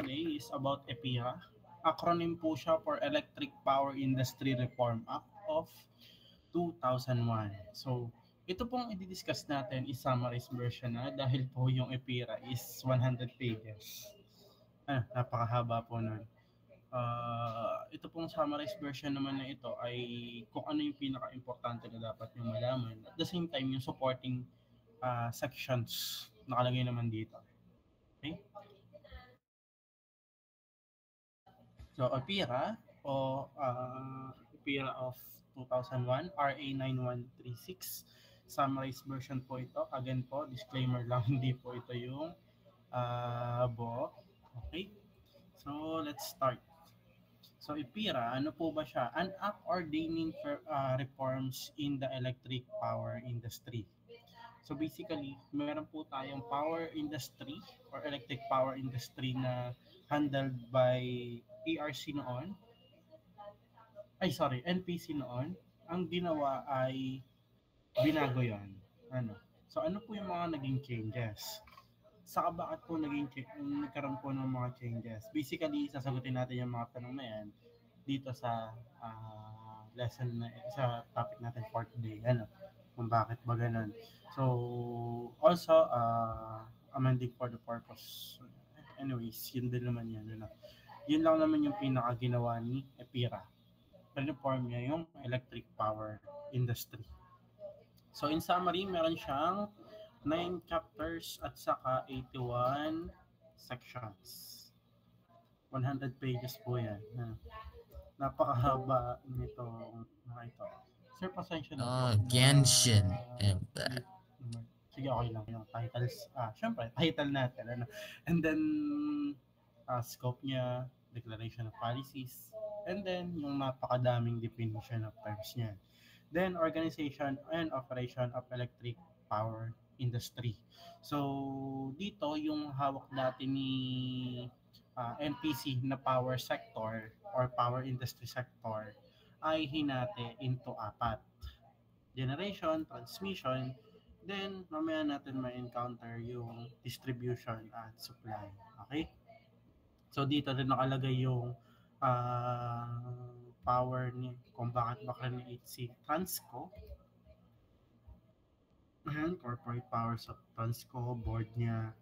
today is about EPIRA. Acronym po siya for Electric Power Industry Reform Act of 2001. So, ito pong i-discuss natin is summarized version na dahil po yung EPIRA is 100 pages. Napakahaba po nun. Ito pong summarized version naman na ito ay kung ano yung pinaka-importante na dapat nyo malaman. At the same time, yung supporting sections nakalagay naman dito. Okay? So, EPIRA o EPIRA of 2001, RA 9136. Summarized version po ito. Again po, disclaimer lang, hindi po ito yung buo. Okay? So, let's start. So, EPIRA, ano po ba siya? An act ordaining for reforms in the electric power industry. So, basically, meron po tayong power industry or electric power industry na handled by ERC noon. NPC noon. Ang ginawa ay binago yon. So, ano po yung mga naging changes? Saka bakit po nagkaroon po ng mga changes? Basically, sasagutin natin yung mga tanong na yan dito sa lesson na sa topic natin for today. Kung bakit ba ganun. So, also, amending for the purpose. Anyways, yun din naman yan. Yun lang naman yung pinakaginawa ni EPIRA. Reform niya yung electric power industry. So, in summary, meron siyang 9 chapters at saka 81 sections. 100 pages po yan. Napakahaba nitong ito. Sir, pasensya na po. Genshin Impact. Sige, okay lang yung titles. Syempre, title natin. And then, scope niya, declaration of policies, and then yung napakadaming definition of terms niya. Then, organization and operation of electric power industry. So, dito yung hawak natin ni NPC na power sector or power industry sector ay hinati into 4. Generation, transmission, then mamaya natin ma-encounter yung distribution at supply. Okay? So, dito rin nakalagay yung power ni kung bakit ba create si Transco. Corporate powers of Transco, board niya.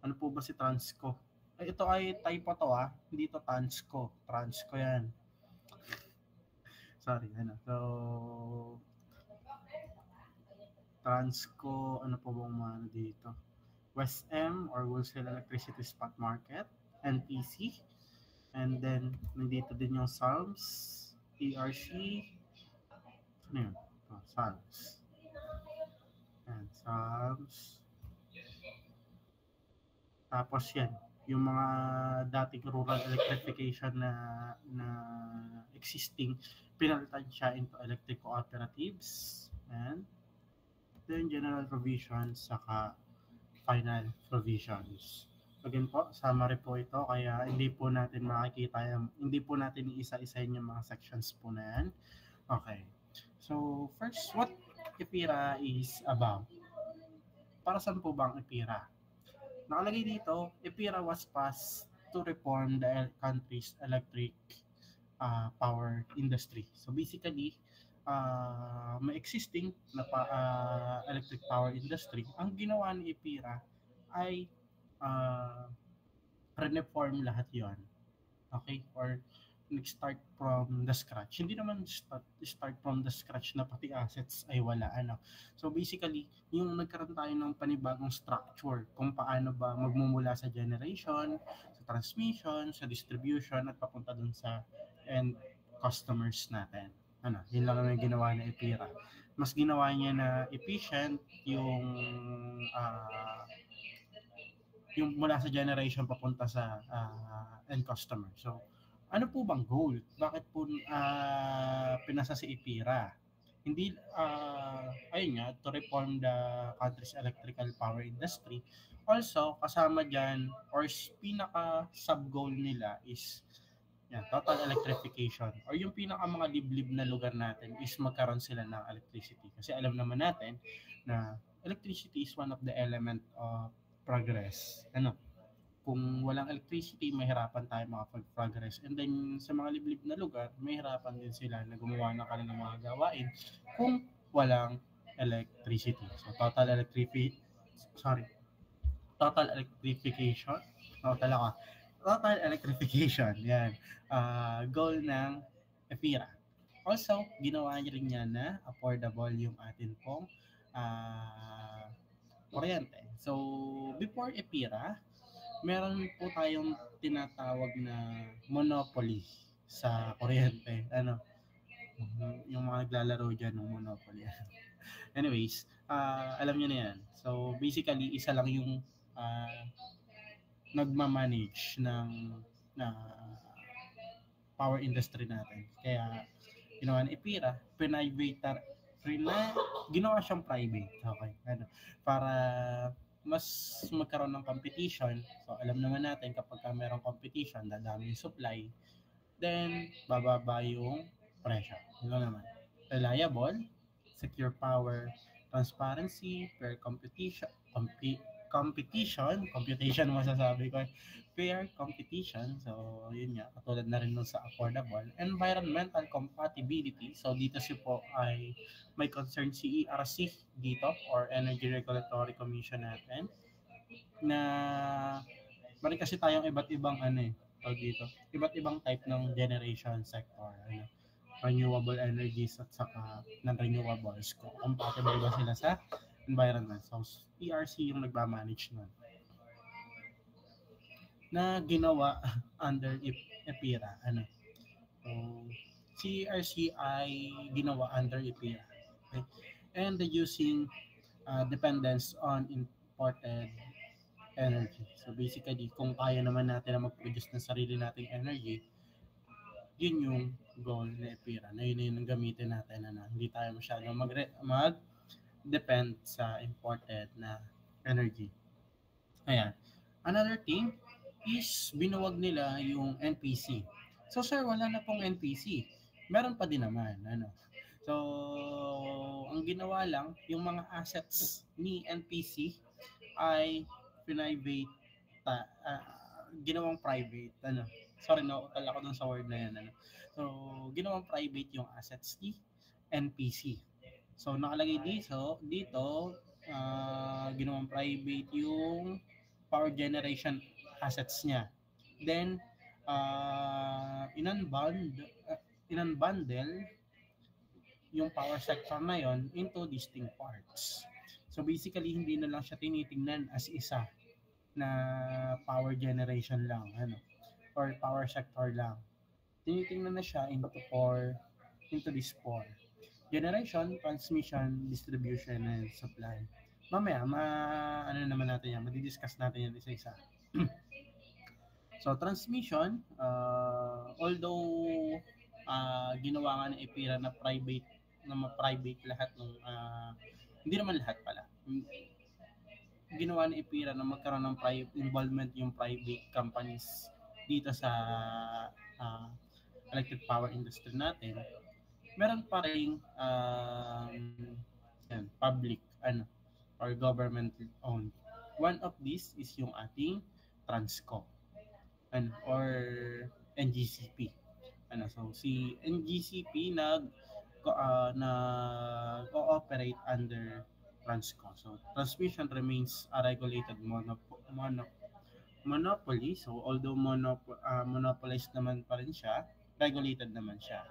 Ano po ba si Transco? Ito ay typo to hindi to Transco. Transco yan. Sorry, So, Transco, ano po bang mga dito? West M or Wholesale Electricity Spot Market, NPC. And then, nandito din yung SALMS, ERC. Ano yun? SALMS. And SALMS. Tapos yan, yung mga dating rural electrification na existing, pinalitan siya into electric cooperatives. And then general provisions, saka final provisions. Again po, summary po ito, kaya hindi po natin makikita hindi po natin iisa-isahin yung mga sections po na yan. Okay. So, first, what EPIRA is about? Para saan po ba ang EPIRA? Nakalagay dito, EPIRA was passed to reform the country's electric power industry. So, basically, may existing na electric power industry. Ang ginawa ni EPIRA ay reform lahat yon. Okay? Or nag-start from the scratch. Hindi naman start from the scratch na pati assets ay wala. So basically, yung nagkaroon tayo ng panibagong structure kung paano ba magmumula sa generation, sa transmission, sa distribution, at papunta dun sa end customers natin. Yun lang naman yung ginawa na EPIRA. Mas ginawa niya na efficient yung mula sa generation papunta sa end customer. So, ano po bang goal? Bakit po pinasa si EPIRA? Hindi, ayun nga, to reform the country's electrical power industry. Also, kasama dyan, or pinaka-sub-goal nila is total electrification. Or yung pinaka-mga liblib na lugar natin is magkaroon sila ng electricity. Kasi alam naman natin na electricity is one of the element of progress. kung walang electricity, mahirapan tayo makapag-progress. And then, sa mga liblib na lugar, mahirapan din sila na gumawa ng kanilang mga gawain kung walang electricity. So, total electrification. Total electrification. Yan. Goal ng EPIRA. Also, ginawa niya rin niya na affordable yung atin pong kuryente. So, before EPIRA, meron po tayong tinatawag na monopoly sa kuryente. Yung mga naglalaro dyan ng monopoly. Anyways, alam nyo na yan. So, basically, isa lang yung nagmamanage ng power industry natin. Kaya, ginawa ni EPIRA, ginawa siyang private. Okay. Para mas magkaroon ng competition. So, alam naman natin kapag merong competition, dadami yung supply, then bababa yung presyo. Yun naman. Reliable, secure power, transparency, fair computation masasabi ko, fair competition. So, yun nga, katulad na rin nun sa affordable. Environmental compatibility. So, dito po ay may concern si ERC dito, or Energy Regulatory Commission natin, na mali kasi tayong iba't ibang dito, iba't ibang type ng generation sector. Renewable energies at saka non-renewables, kung compatible ba sila sa environment. So, ERC yung nagmamanage nun, na ginawa under EPIRA. So, ERC ay ginawa under EPIRA. Okay? And reducing dependence on imported energy. So, basically, kung kaya naman natin na mag-produce ng sarili nating energy, yun yung goal na EPIRA, na yun yung gamitin natin, hindi tayo masyadong mag-depend sa imported na energy. Ayan. Another thing is binuwag nila yung NPC. So, sir, wala na pong NPC. Meron pa din naman. So, ang ginawa lang, yung mga assets ni NPC ay ginawang private. Sorry, nauutal ako dun sa word na yan. So, ginawang private yung assets ni NPC. So, nakalagay dito, ginawang private yung power generation assets niya. Then, inunbundle yung power sector na yon into distinct parts. So, basically, hindi na lang siya tinitingnan as isa na power generation lang, or power sector lang. Tinitingnan na siya into these four: generation, transmission, distribution, and supply. Mamaya, naman natin yan, madidiscuss natin yan isa-isa. So, transmission, although ginawa nga ng EPIRA na private lahat ng hindi naman lahat pala. Ginawa ni EPIRA na magkaroon ng involvement yung private companies dito sa electric power industry natin. Meron pa ring public or government owned. One of these is yung ating Transco or NGCP. So si NGCP nag-cooperate under Transco. So, transmission remains a regulated monopoly. So, although monopolized naman pa rin siya, regulated naman siya.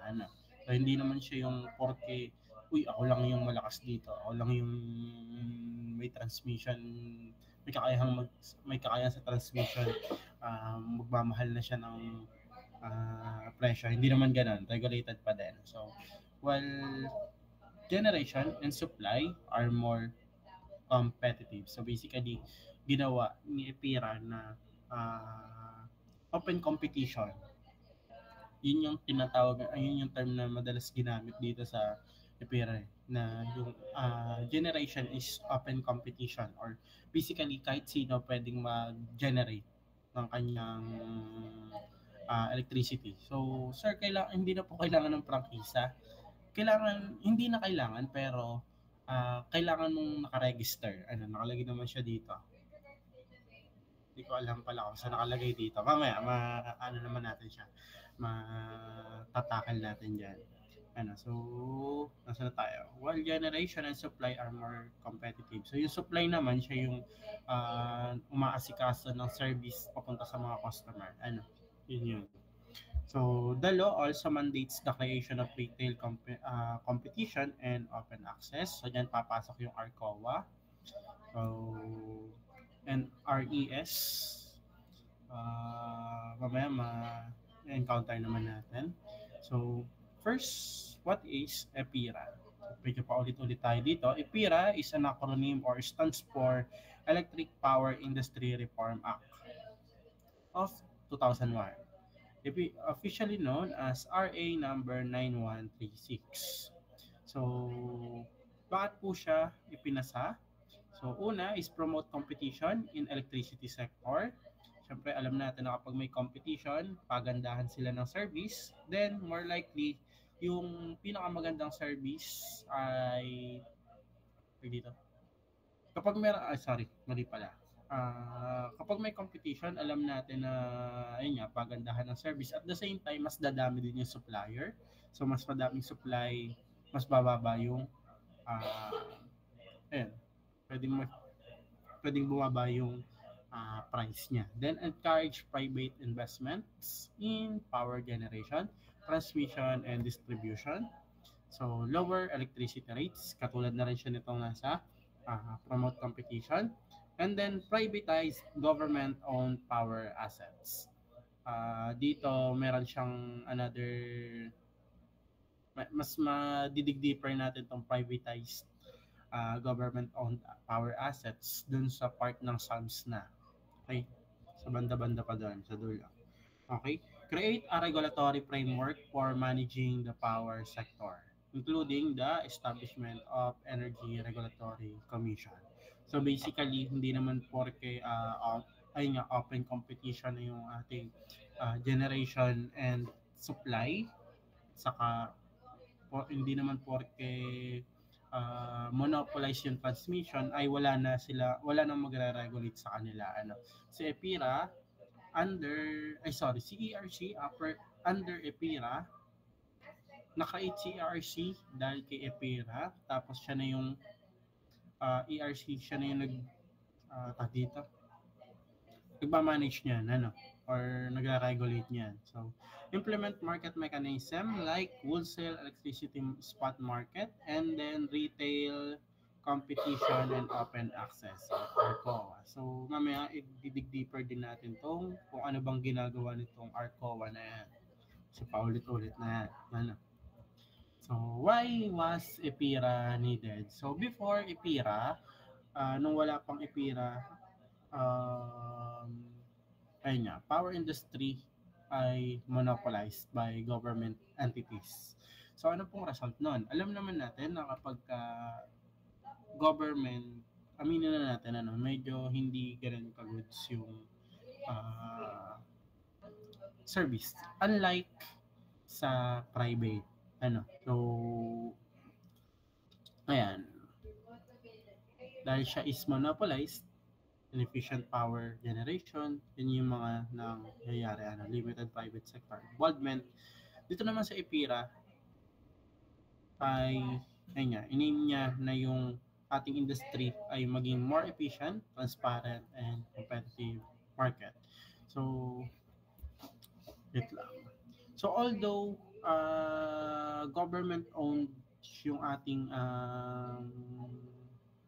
So, hindi naman siya yung porque, ako lang yung malakas dito, ako lang yung may transmission, may kakayahan sa transmission, magmamahal na siya ng presyo. Hindi naman ganun, regulated pa din. So, while generation and supply are more competitive. So basically, ginawa ni EPIRA na open competition. Yun yung tinatawag, yun yung term na madalas ginamit dito sa EPIRA, na yung generation is open competition, or basically kahit sino pwedeng mag-generate ng kanyang electricity. So, sir, hindi na po kailangan ng prangkisa. Hindi na kailangan, pero kailangan mong nakaregister. Nakalagay naman siya dito. Hindi ko alam pala kung saan nakalagay dito. Mamaya, ano naman natin siya. Matatakal natin dyan. So, nasa na tayo? While generation and supply are more competitive. So, yung supply naman, siya yung umaasikaso ng service papunta sa mga customer. Yun. So, the law also mandates the creation of retail competition and open access. So, dyan papasok yung ARCOA. So, and RES. Mamaya ma-encounter naman natin. So, first, what is EPIRA? Medyo paulit-ulit tayo dito. EPIRA is an acronym or stands for Electric Power Industry Reform Act of 2001. Officially known as RA number 9136. So, bakit po siya ipinasa? So, una is promote competition in electricity sector. Siyempre, alam natin na kapag may competition, pagandahan sila ng service, then more likely, yung pinakamagandang service ay dito. Kapag mali pala. Kapag may competition, alam natin na ayun nga, pagandahan ng service. At the same time, mas dadami din yung supplier. So, mas madaming supply, mas bababa yung pwedeng bumaba yung price niya. Then, encourage private investments in power generation, transmission, and distribution. So, lower electricity rates. Katulad na rin siya nitong nasa promote competition. And then, privatize government-owned power assets. Dito, meron siyang another, mas madidig deeper natin itong privatized government-owned power assets dun sa part ng SAMS na. Okay? Sa banda-banda pa doon, sa dulo. Okay? Create a regulatory framework for managing the power sector, including the establishment of Energy Regulatory Commission. So basically, hindi naman porke open competition na yung ating generation and supply, saka hindi naman porke monopolize yung transmission ay wala nang magre-regulate sa kanila. Si EPIRA CERC under EPIRA, naka-8 CERC dahil kay EPIRA, tapos siya na yung ERC, siya na yung nagmamanage niyan, or nagre-regulate niyan. So, implement market mechanism like wholesale electricity spot market, and then retail competition and open access, ARCOA. So, mamaya i-dig deeper din natin kung ano bang ginagawa nitong ARCOA na yan. So, paulit-ulit na yan. So, why was EPIRA needed? So, before EPIRA, nung wala pang EPIRA, power industry ay monopolized by government entities. So, ano pong result nun? Alam naman natin na kapag government, aminin na natin, medyo hindi ganun ka-goods yung service. Unlike sa private. So, ayan. Dahil siya is monopolized, inefficient power generation, yun yung mga nangyayari, limited private sector involvement. Dito naman sa EPIRA ay inaim niya na yung ating industry ay maging more efficient, transparent, and competitive market. So, wait lang. So, although government-owned yung ating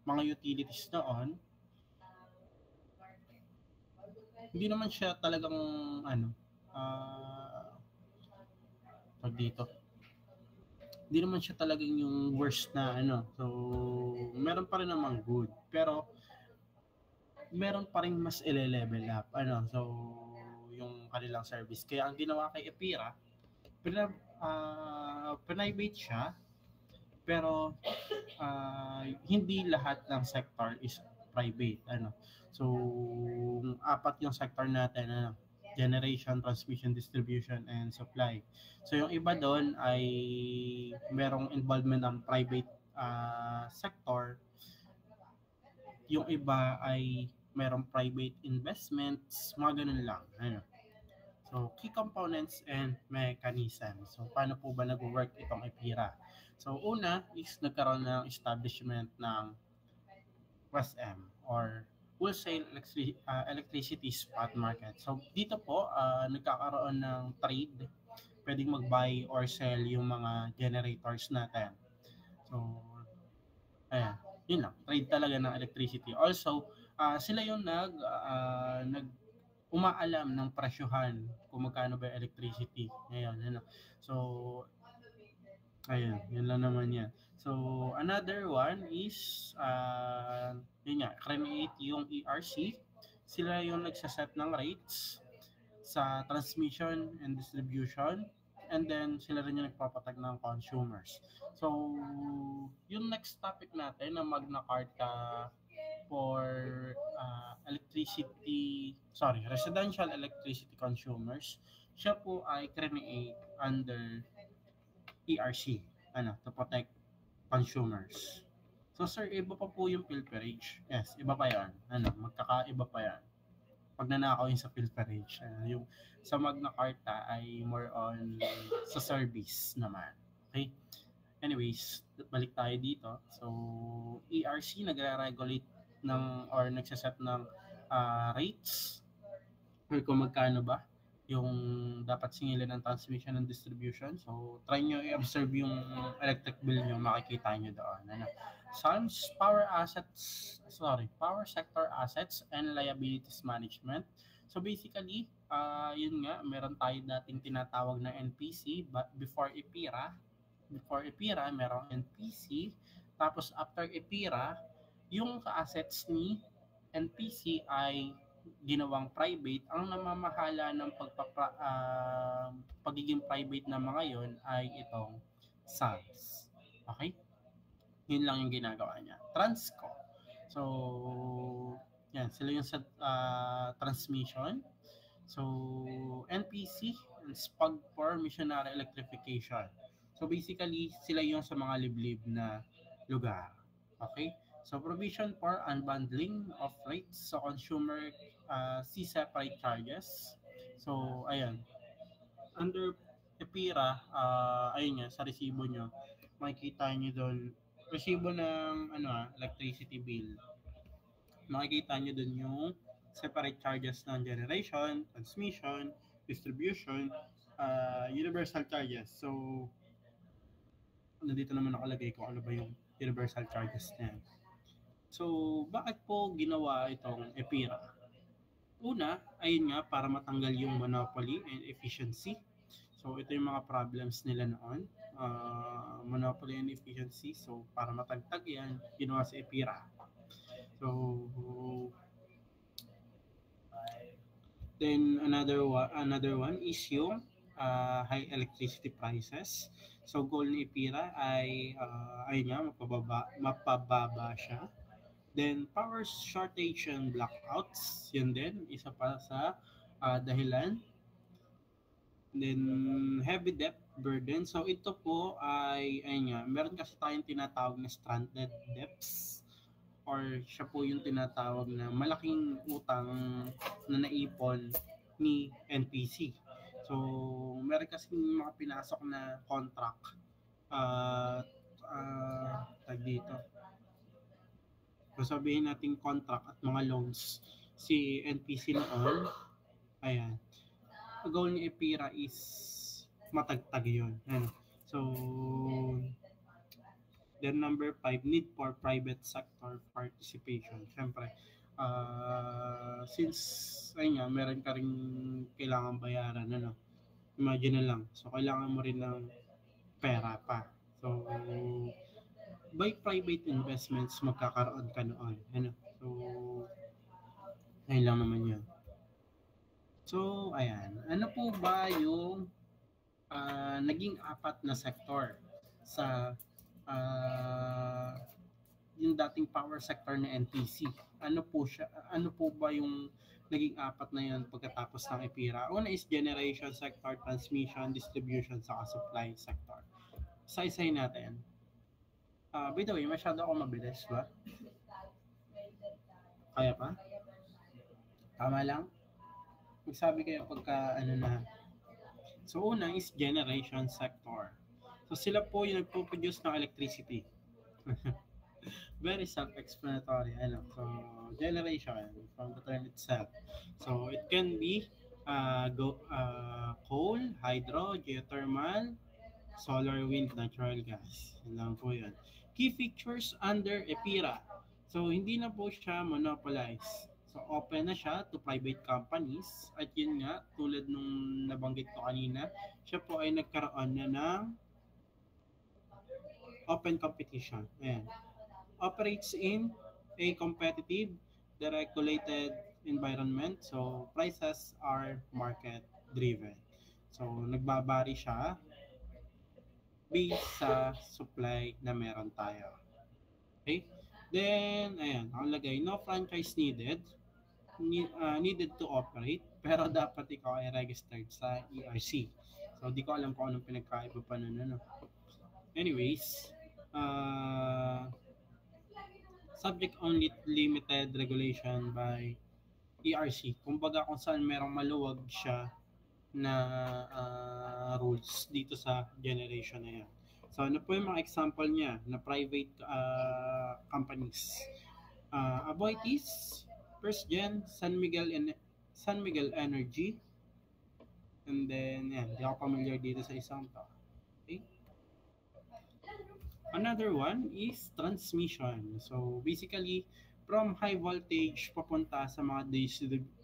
mga utilities doon, hindi naman siya talagang hindi naman siya talagang yung worst na so meron pa rin namang good, pero meron pa rin mas ile-level up so yung kanilang service. Kaya ang ginawa kay EPIRA, private siya, pero hindi lahat ng sector is private. So, apat yung sector natin, generation, transmission, distribution, and supply. So, yung iba doon ay merong involvement ng private sector. Yung iba ay merong private investments, mga ganun lang. Ano? So, key components and mechanism. So, paano po ba nag-work itong EPIRA? So, una is nagkaroon ng establishment ng WESM or Wholesale Electricity Spot Market. So, dito po, nagkakaroon ng trade. Pwedeng mag-buy or sell yung mga generators natin. So, ayan. Yun lang. Trade talaga ng electricity. Also, sila yung nag umaalam ng presyuhan kung magkano ba yung electricity ngayon. Ano. So, ayun, yun lang naman yan. So, another one is, yun nga, create yung ERC. Sila yung nagsaset ng rates sa transmission and distribution. And then, sila rin yung nagpapatag ng consumers. So, yung next topic natin na Magna Carta for residential electricity consumers, siya po ay create under ERC, to protect consumers. So sir, iba pa po yung pilferage. Yes, iba pa yan. Magkakaiba pa yan. Pag nanakaw yung sa pilferage, yung sa Magna Carta ay more on sa service naman. Okay? Anyways, balik tayo dito. So, ERC nagre-regulate or nagsaset ng rates or kung magkano ba yung dapat singilin ng transmission and distribution. So, try nyo i-observe yung electric bill nyo, makikita nyo doon. SAMS, power sector assets and liabilities management. So, basically, yun nga, meron tayo dating tinatawag na NPC, but before EPIRA, merong NPC. Tapos, after EPIRA, yung assets ni NPC ay ginawang private. Ang namamahala ng pagiging private na mga yon ay itong SAMS. Okay? Yun lang yung ginagawa niya. Transco. So, yan. Sila yung sa transmission. So, NPC, SPAG for Missionary Electrification. So, basically, sila yung sa mga liblib na lugar. Okay? So, provision for unbundling of rates so consumer see separate charges. So, ayan. Under EPIRA, ayun nga, sa resibo nyo, makikita nyo doon, resibo ng electricity bill. Makikita nyo doon yung separate charges ng generation, transmission, distribution, universal charges. So, nandito naman nakalagay kung ano ba yung universal charges niya. So, bakit po ginawa itong EPIRA? Una, ayun nga, para matanggal yung monopoly and efficiency. So, ito yung mga problems nila noon. Monopoly and efficiency. So, para matagtag yan, ginawa sa EPIRA. So, then another one is yung high electricity prices. So, goal ni EPIRA ay, ayun nga, mapababa siya. Then, power shortage and blackouts, yun din, isa pa sa dahilan. Then, heavy debt burden. So, ito po ay, ayun nga, meron kasi tayong tinatawag na stranded debts or siya po yung tinatawag na malaking utang na naipon ni NPC. So, meron kasi mga pinasok na contract tag dito. So, sabihin natin contract at mga loans si NPC noon, ayan. Ang goal ni EPIRA is matagtag yun. Ayan. So, then number 5, need for private sector participation. Siyempre, since, ayun nga, meron ka rin kailangan bayaran, imagine na lang. So, kailangan mo rin ng pera pa. So, by private investments, magkakaroon ka noon. So, ayun lang naman yun. So, ayan. Ano po ba yung naging apat na sector sa yung dating power sector na NPC? Ano po siya? Ano po ba yung naging apat na yun pagkatapos ng EPIRA? Una is generation sector, transmission, distribution, saka supply sector. Isa-isahin natin. By the way, masyado ako mabilis ba? Kaya pa? Tama lang? Magsabi kayo pagka ano na. So una is generation sector. So sila po yung nagpo-produce ng electricity. Very self-explanatory. Ano? So generation from the term itself. So it can be coal, hydro, geothermal, solar, wind, natural gas. Yan lang po yun. Key features under EPIRA. So, hindi na po siya monopolized. So, open na siya to private companies. At yun nga, tulad nung nabanggit ko kanina, siya po ay nagkaroon na ng open competition. Ayan. Operates in a competitive, deregulated environment. So, prices are market driven. So, nagbabari siya based sa supply na meron tayo. Okay? Then, ayan, nakalagay, no franchise needed. Needed to operate, pero dapat ikaw ay registered sa ERC. So, di ko alam kung anong pinagkaiba pa nun. Ano. Anyways, subject only to limited regulation by ERC. Kumbaga kung saan merong maluwag siya na rules dito sa generation na yan. So ano po yung mga example niya na private companies? Aboitiz, First Gen, San Miguel Energy, and then yan, di ako familiar dito sa isang to. Okay? Another one is transmission. So basically, from high voltage papunta sa mga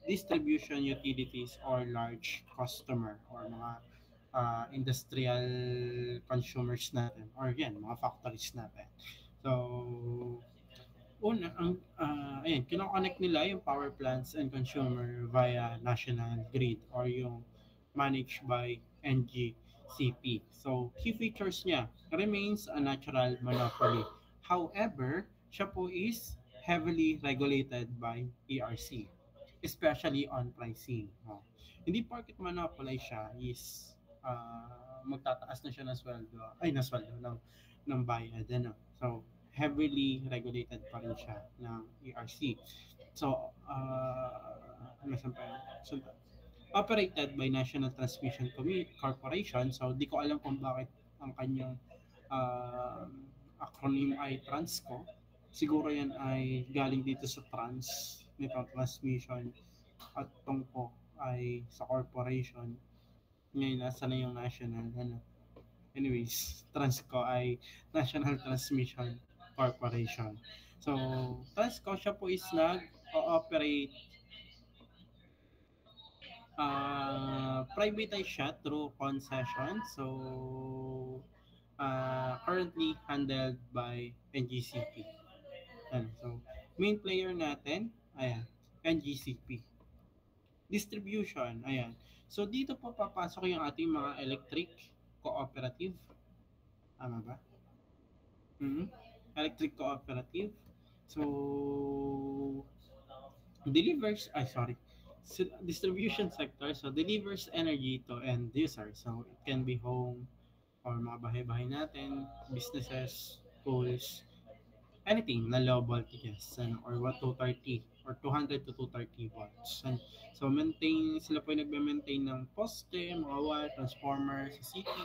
distribution utilities or large customer or mga industrial consumers natin or yan, mga factories natin. So, una, ayan, kinoconnect nila yung power plants and consumer via national grid or yung managed by NGCP. So, key features niya, remains a natural monopoly. However, siya po is heavily regulated by ERC, especially on pricing. Hindi porket monopoly siya is magtataas na siya ng sweldo, ng bayad. Ano? So, heavily regulated pa rin siya ng ERC. So, so, operated by National Transmission Corporation. So, di ko alam kung bakit ang kanyang acronym ay TRANSCO. Siguro yan ay galing dito sa trans, nitong transmission, at tungko ay sa corporation. Ngayon, nasa na yung national. Ano? Anyways, TRANSCO ay National Transmission Corporation. So, TRANSCO siya po is nag-ooperate privatized siya through concession. So, currently handled by NGCP. So, main player natin, ayan, NGCP. Distribution, ayan. So, dito po papasok yung ating mga electric cooperative. Tama ba? Electric cooperative. So, distribution sector, so delivers energy to end users. So, it can be home or mga bahay-bahay natin, businesses, schools, anything na low voltages or 230 or 200 to 230 volts. And so sila po yung nagme-maintain ng poste, mga wire, transformer sa city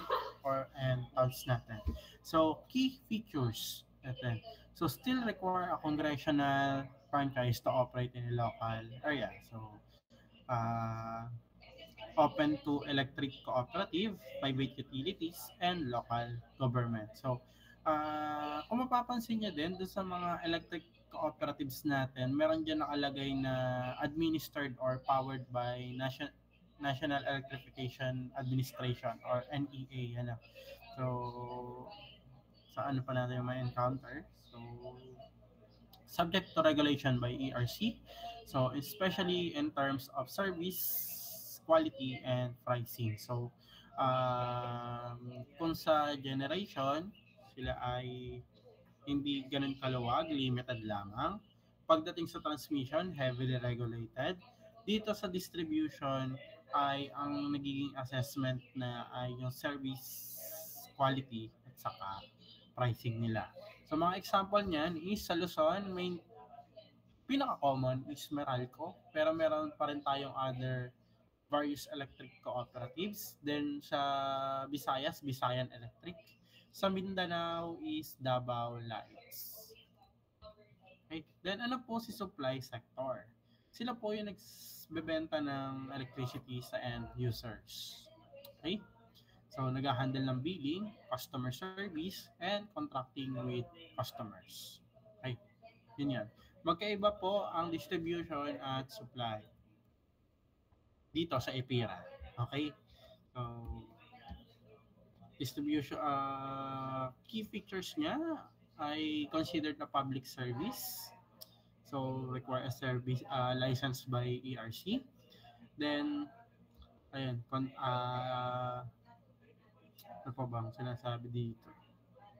and towns natin. So key features natin. So still require a congressional franchise to operate in a local area. So open to electric cooperative, private utilities, and local government. So, kung mapapansin niyo din, doon sa mga electric cooperatives natin, meron dyan nakalagay na administered or powered by National Electrification Administration or NEA. Ano. So, sa ano pa natin yung may encounter? So, subject to regulation by ERC. So, especially in terms of service, quality, and pricing. So, kung sa generation, sila ay hindi ganun kaluwag, limited lamang. Pagdating sa transmission, heavily regulated. Dito sa distribution, ay ang nagiging assessment na ay yung service quality at saka pricing nila. So, mga example niyan is sa Luzon, pinaka-common is Meralco, pero meron pa rin tayong other various electric cooperatives. Then sa Visayas, Visayan Electric. Sa Mindanao is Davao Lights. Okay? Then ano po si supply sector? Sila po yung nagbebenta ng electricity sa end users. Okay? So, nag-handle ng billing, customer service, and contracting with customers. Okay? Yun yan. Magkaiba po ang distribution at supply dito sa EPIRA. Okay? So, distribution, key features niya ay considered a public service. So, require a service licensed by ERC. Then, ayun, ano pa bang sinasabi dito?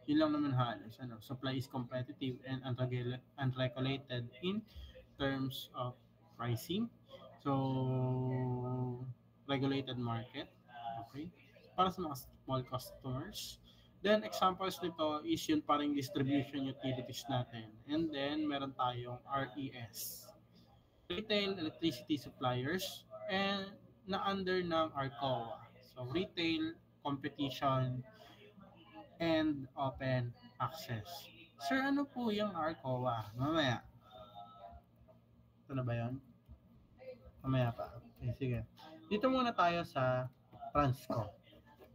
Yun lang naman halos. Supply is competitive and unregulated in terms of pricing. So, regulated market. Okay. Para sa mga small customers. Then, examples nito is yun parang distribution utilities natin. And then, meron tayong RES. Retail Electricity Suppliers and na under ng ARCOA. So, retail, competition, and open access. Sir, ano po yung ARCOA? Mamaya. Ito na ba yun? Mamaya pa. Okay, sige. Dito muna tayo sa Transco.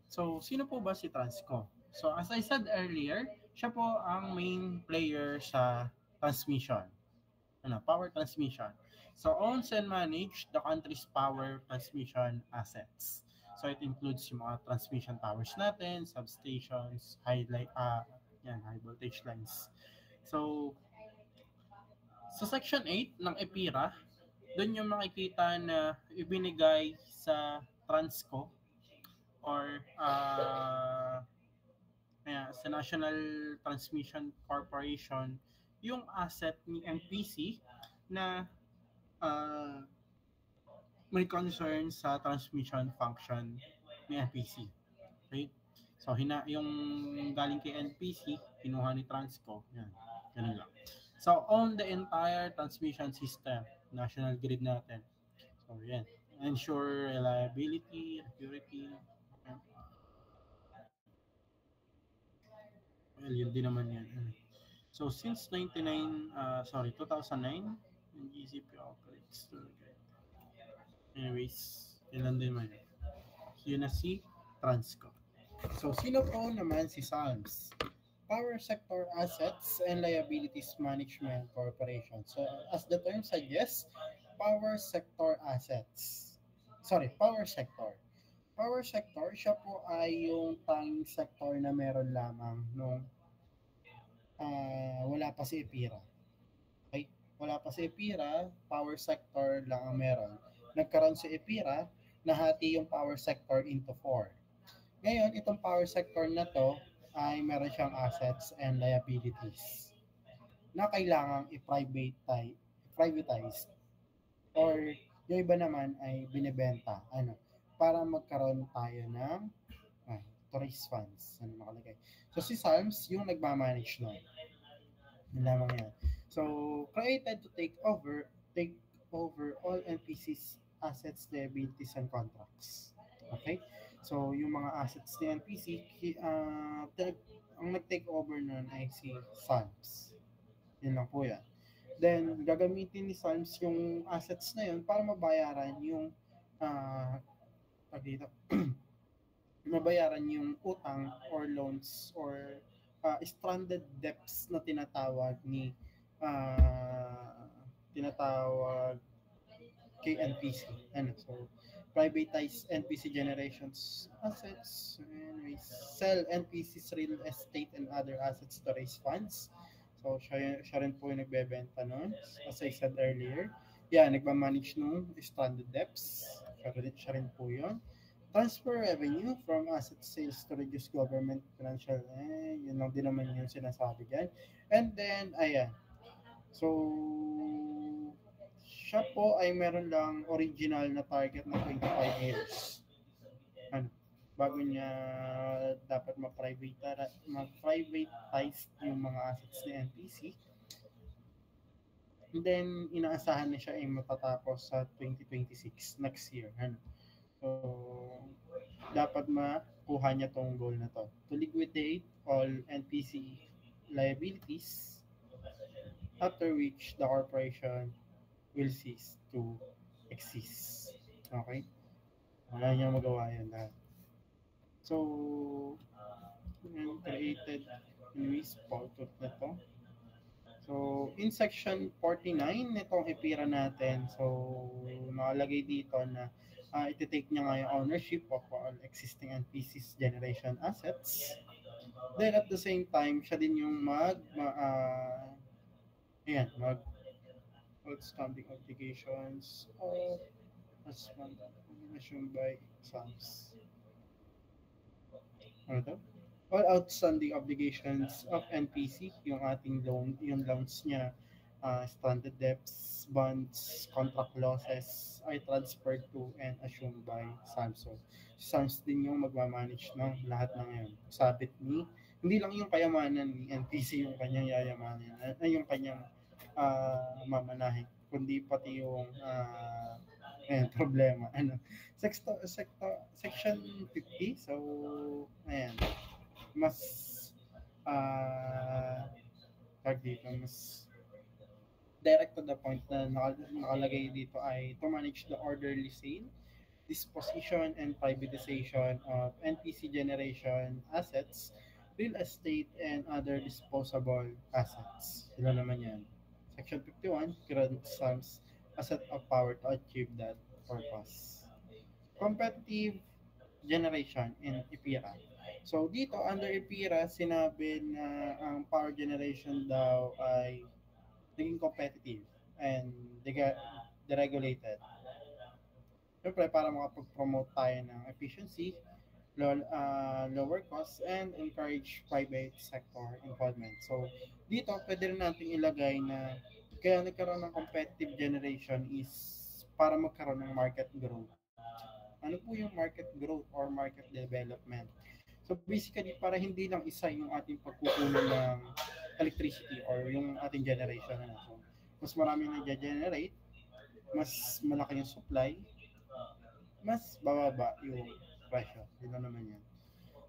So, sino po ba si Transco? So, as I said earlier, siya po ang main player sa transmission. Power transmission. So, owns and manage the country's power transmission assets. So, it includes yung mga transmission towers natin, substations, high voltage lines. So, sa Section 8 ng EPIRA, doon yung makikita na ibinigay sa Transco or sa National Transmission Corporation yung asset ni MPC na may concern sa transmission function ni MPC. Okay? So, yung galing kay NPC, kinuha ni Transco. Yan. Ganun lang. So, own the entire transmission system, national grid natin. So, yan. Ensure reliability, purity. Okay. Well, yun din naman yan. So, since 2009, GCP operates. Anyways, yun din man. Yun na si Transco. So, sino po naman si SALMS? Power Sector Assets and Liabilities Management Corporation. So, as the term suggests, Power Sector Assets. Power Sector. Power Sector, siya po ay yung tanging sector na meron lamang nung wala pa si EPIRA. Okay? Wala pa si EPIRA, Power Sector lang ang meron. Nagkaroon si EPIRA, nahati yung Power Sector into 4. Ngayon, itong Power Sector na to, ay meron siyang assets and liabilities na kailangang i-privatize or yung iba naman ay binibenta para magkaroon tayo ng tourist funds nakalagay. So si SALMS yung nagmamanage nun. Yun lamang yan. So created to take over all NPC's assets, liabilities, and contracts. Okay? So, yung mga assets ni NPC, ang nag-take over nun ay si SALMS. Yun lang po yan. Then, gagamitin ni SALMS yung assets na yun para mabayaran yung mabayaran yung utang or loans or stranded debts na tinatawag kay NPC. So, privatize NPC generations assets, and sell NPC's real estate and other assets to raise funds. So, siya rin po yung nagbebenta nun. As I said earlier, nagmamanage nung stranded debts. Siya rin po yun. Transfer revenue from asset sales to reduce government financial, yun lang din naman yung sinasabi dyan. And then, so, siya po ay meron lang original na target na 25 years. Bago niya dapat ma-privatize yung mga assets ni NPC. And then, inaasahan na siya ay matatapos sa 2026, next year. Ano? So, dapat makuha niya tong goal na to. To liquidate all NPC liabilities, after which the corporation will cease to exist. Okay? Wala niya magawa yan lahat. So, created Luis Pautot na to. So, in section 49 nitong EPIRA natin, so, nakalagay dito na iti-take niya nga yung ownership of all existing NPCs generation assets. Then, at the same time, siya din yung mag outstanding obligations of as assumed by SAMS. Ano to? All outstanding obligations of NPC, yung ating loan, yung loans niya, stranded debts, bonds, contract losses ay transferred to and assumed by Samsung. Sams din yung magmamanage ng lahat ng yun. Sabit ni, hindi lang yung kayamanan ni NPC yung kanyang yayamanin, ay yung kanyang mamanahin, kundi pati yung problema. Ano? Section 50, so, ayan, mas mas direct to the point na nakalagay dito ay to manage the orderly sale, disposition, and privatization of NPC generation assets, real estate, and other disposable assets. Sila naman yan. Section 51 grants SAMS a set of power to achieve that purpose. Competitive generation in EPIRA. So dito under EPIRA, sinabi na ang power generation daw ay naging competitive and deregulated. Siyempre, para makapag-promote tayo ng efficiency, lower costs, and encourage private sector involvement. So, dito, pwede rin natin ilagay na kaya nagkaroon ng competitive generation is para magkaroon ng market growth. Ano po yung market growth or market development? So, basically, para hindi lang isa yung ating pagkukunan ng electricity or yung ating generation. So, mas marami nag-generate, mas malaki yung supply, mas bababa yung presyo. Yun na naman yan.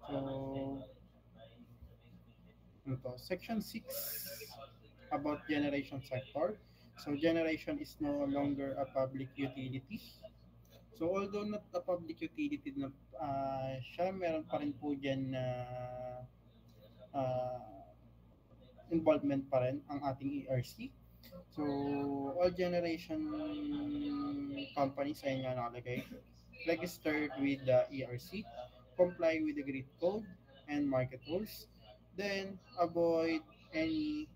So, Section 6 about generation sector. So, generation is no longer a public utility. So, although not a public utility na siya, meron pa rin po dyan na involvement pa rin ang ating ERC. So, all generation companies ay nga nakalagay, registered with the ERC, comply with the grid code and market rules, then avoid any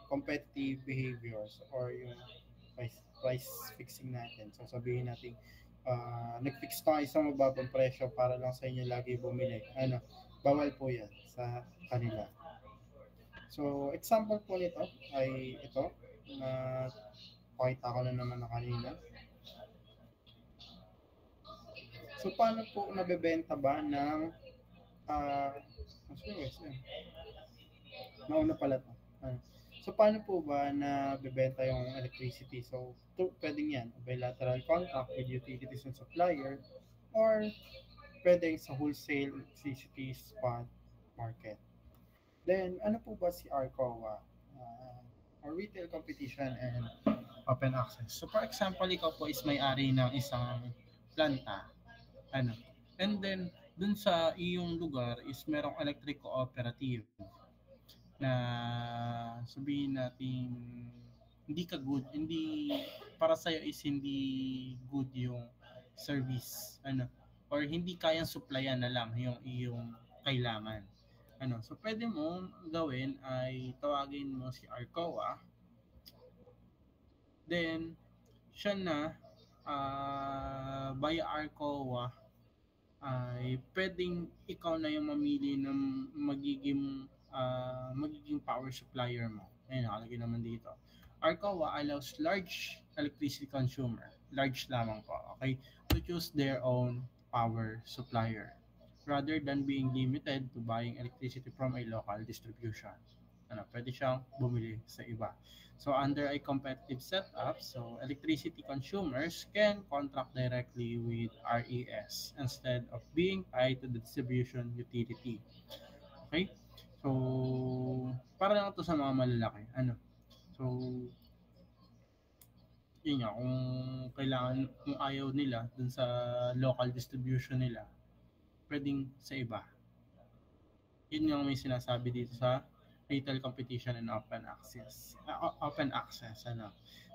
competitive behaviors or yung price fixing natin. So, sabihin natin, nag-fix tayo sa mababang presyo para lang sa inyo lagi bumili. Bawal po yan sa kanila. So, example po nito ay ito na pakita ko na naman na kanina. So, paano po nabebenta ba ng nauna pala to. So, paano po ba nabebenta yung electricity? So, pwedeng yan, bilateral contract with utilities and supplier, or pwedeng sa wholesale electricity spot market. Then, ano po ba si RCOA? Or Retail Competition and Open Access. So, for example, ikaw po is may-ari ng isang planta. And then, dun sa iyong lugar is merong electric cooperative na sabihin natin hindi para sa'yo is hindi good yung service, or hindi kayang supplyan na lang yung iyong kailangan. So pwede mo gawin ay tawagin mo si RCOA, then siya na via RCOA ay pwedeng ikaw na yung mamili ng magiging power supplier mo. Ayun, nakalagay naman dito. RCOA allows large electricity consumer, large lamang po, okay, to choose their own power supplier rather than being limited to buying electricity from a local distribution. pwede siyang bumili sa iba. So under a competitive setup, so electricity consumers can contract directly with RES instead of being tied to the distribution utility. Okay? So, para lang to sa mga malalaki. So, yun nga, kung kailangan, kung ayaw nila dun sa local distribution nila, pwedeng sa iba. Yun yung may sinasabi dito sa retail competition and open access. Open access,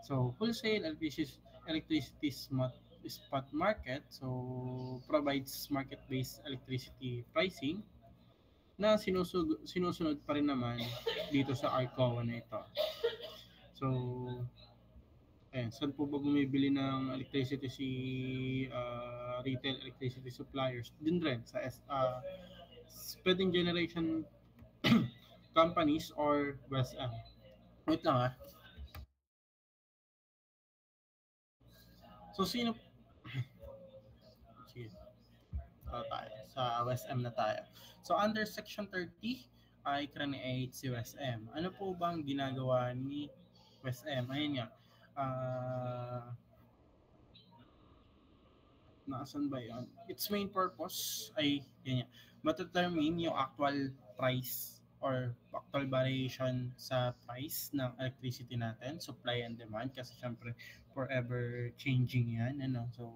So, wholesale electricity spot market, so provides market-based electricity pricing na sinusunod pa rin naman dito sa ARCOA na ito. So, ayan, saan po ba bumibili ng electricity si retail electricity suppliers? Din rin sa pwedeng generation companies or West M. Wait lang ah. So, sino? Sige, tayo. Sa West M na tayo. So, under Section 30, ay create si West M. Ano po bang ginagawa ni West M? Ayun nga. Nasaan ba yun? Its main purpose ay, yun yan, ma-determine yung actual price or actual variation sa price ng electricity natin, supply and demand, kasi syempre forever changing yan. So,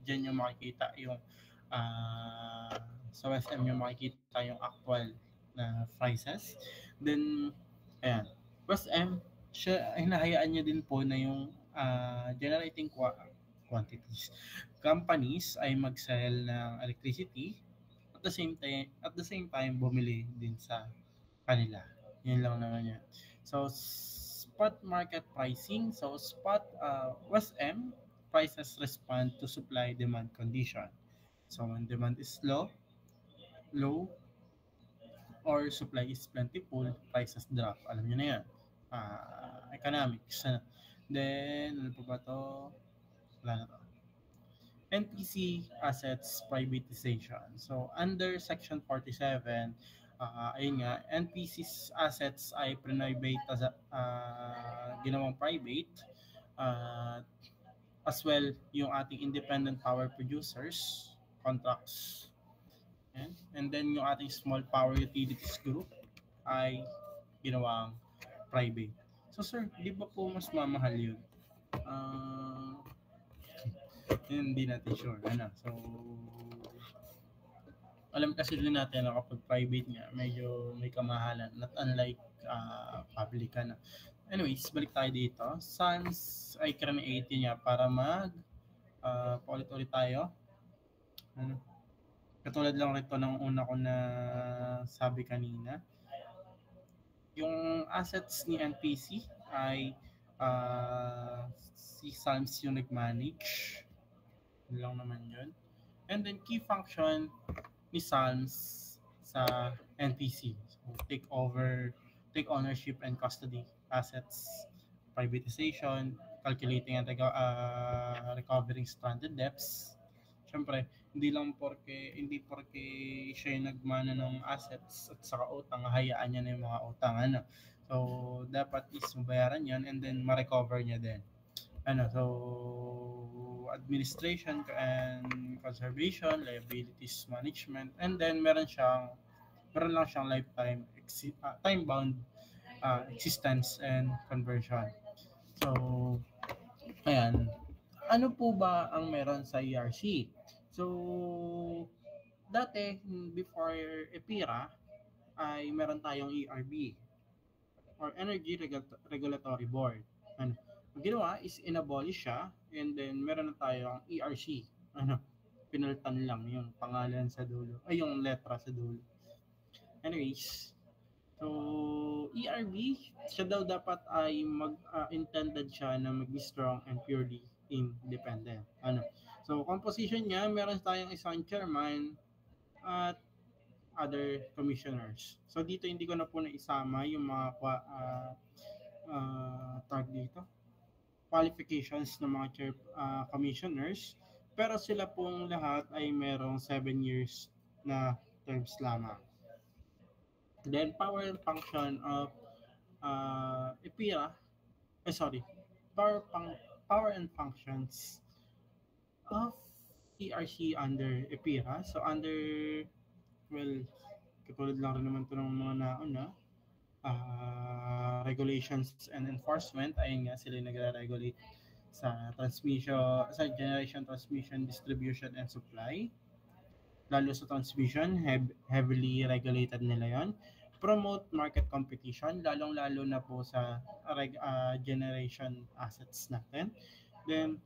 dyan yung makikita yung sa SM yung makikita yung actual na prices. Then, ayan, West M, siya, hinahayaan niya din po na yung generating quantities companies ay mag-sell ng electricity at the same time bumili din sa kanila. Yun lang naman yan. So spot market pricing, so spot West M prices respond to supply demand condition. So when demand is low or supply is plentiful, prices drop. Alam niyo na yan. Economics. Then ano pa ba to? Wala na to. NPC assets privatization. So, under Section 47, ayun nga, NPC's assets ay private ginawang private, uh, as well yung ating independent power producers contracts. And then yung ating small power utilities group ay ginawang private. So sir, di ba po mas mamahal yun? Hindi natin sure. So, alam kasi din natin na kapag private nga, medyo may kamahalan. Not unlike public. Anyways, balik tayo dito. Sans ay create niya para paulit-ulit tayo. Katulad lang rito ng una ko na sabi kanina. Yung assets ni NPC ay si Salms yung nag-manage. Yun lang naman yun. And then key function ni Salms sa NPC. So, take ownership and custody assets, privatization, calculating and recovering stranded debts. Siyempre, hindi porke siya yung nagmana ng assets at saka utang, hayaan niya na yung mga utang. So, dapat is mabayaran yan and then ma-recover niya din. So, administration and conservation, liabilities management, and then meron lang siyang lifetime time-bound existence and conversion. So, ayan. Ano po ba ang meron sa ERC? So, dati, before EPIRA, ay meron tayong ERB or Energy Regulatory Board. Ang ginawa is inabolish siya and then meron na tayong ERC. Pinalitan lang yung pangalan sa dulo, ay yung letra sa dulo. Anyways, so ERB, siya daw dapat ay intended siya na mag strong and purely independent. So composition niya, meron tayong isang chairman at other commissioners. So dito hindi ko na po naisama yung mga tag dito qualifications ng mga commissioners, pero sila pong lahat ay merong 7 years na terms lamang. Then power and function of EPIRA, sorry, power and functions of ERC under EPIRA. So under, well, katulad lang rin naman ito ng mga nauna, regulations and enforcement. Ayun nga, sila yung nagre-regulate sa transmission, sa generation, transmission, distribution, and supply. Lalo sa transmission, heavily regulated nila yon. Promote market competition, lalong-lalo na po sa generation assets natin. Then,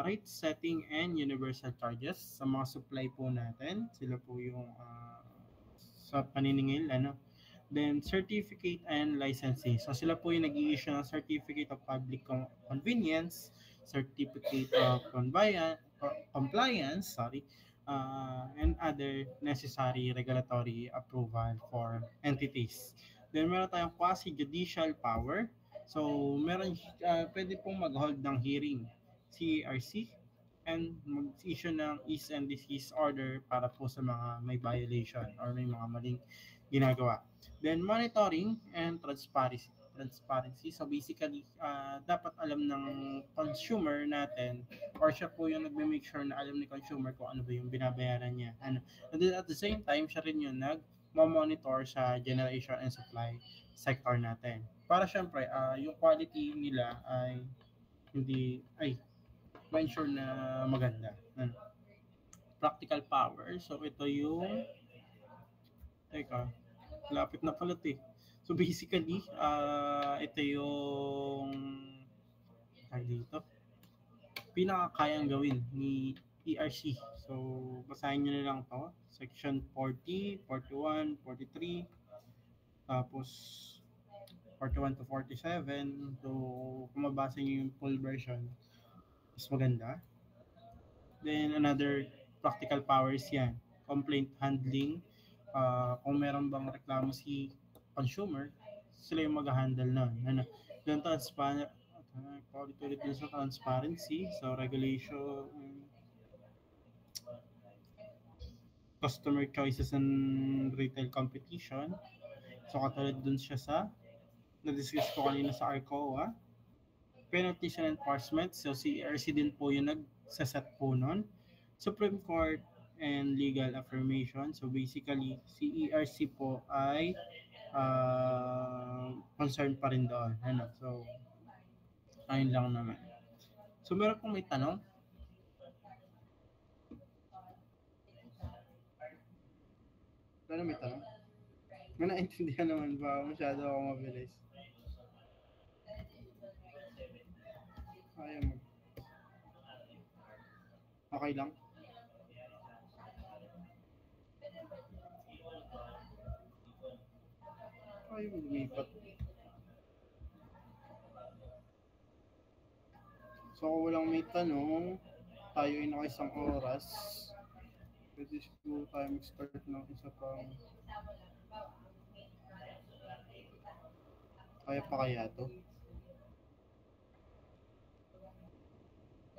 rate setting and universal charges sa mga supply po natin. Sila po yung sa paniningil, ano. Then, certificate and licensing. So, sila po yung nag-i-issue ng certificate of public convenience, certificate of compliance, and other necessary regulatory approval for entities. Then, meron tayong quasi-judicial power. So, pwede pong mag-hold ng hearing, CERC, and mag-issue ng cease and desist order para po sa mga may violation or may mga maling ginagawa. Then monitoring and transparency. So basically, dapat alam ng consumer natin, or siya po yung nagme-make sure na alam ni consumer kung ano ba yung binabayaran niya. And then at the same time, siya rin yung nag-monitor sa generation and supply sector natin. Para syempre, yung quality nila ay ma-ensure na maganda. Practical power. So ito yung lapit na pala So basically, ito yung dito, pinakakayang gawin ni ERC. So basahin nyo na lang to. Section 40, 41, 43, tapos 41 to 47. So kung mabasa nyo yung full version, mas maganda. Then another practical powers yan. Complaint handling. Kung meron bang reklamo si consumer, sila yung mag-handle nun. Then ulit din sa transparency. So regulation, customer choices and retail competition. So katulad dun siya sa na-discuss ko kanina sa ARCOA. Penalties and enforcement. So si ERC din po yung nagsaset po nun. Supreme Court and legal affirmation. So basically, si ERC po ay concerned pa rin doon. So, ayun lang naman. So, meron pong may tanong? Ano may tanong? May naintindihan naman ba? Masyado ako mabilis. Ayaw mo. Okay lang? Ayaw mo lumipat. So, kung walang may tanong, tayo ay naka-isang oras. Pwede siguro tayo mag-start ng isa pang... Kaya pa kaya to?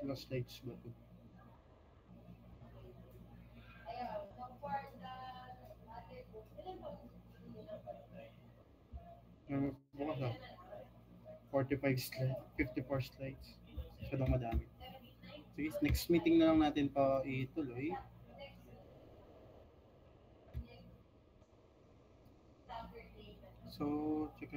Ilang slides ba to? Bukas 45 slides, 54 slides. Masyadong madami. Sige, next meeting na lang natin pa ituloy. So, check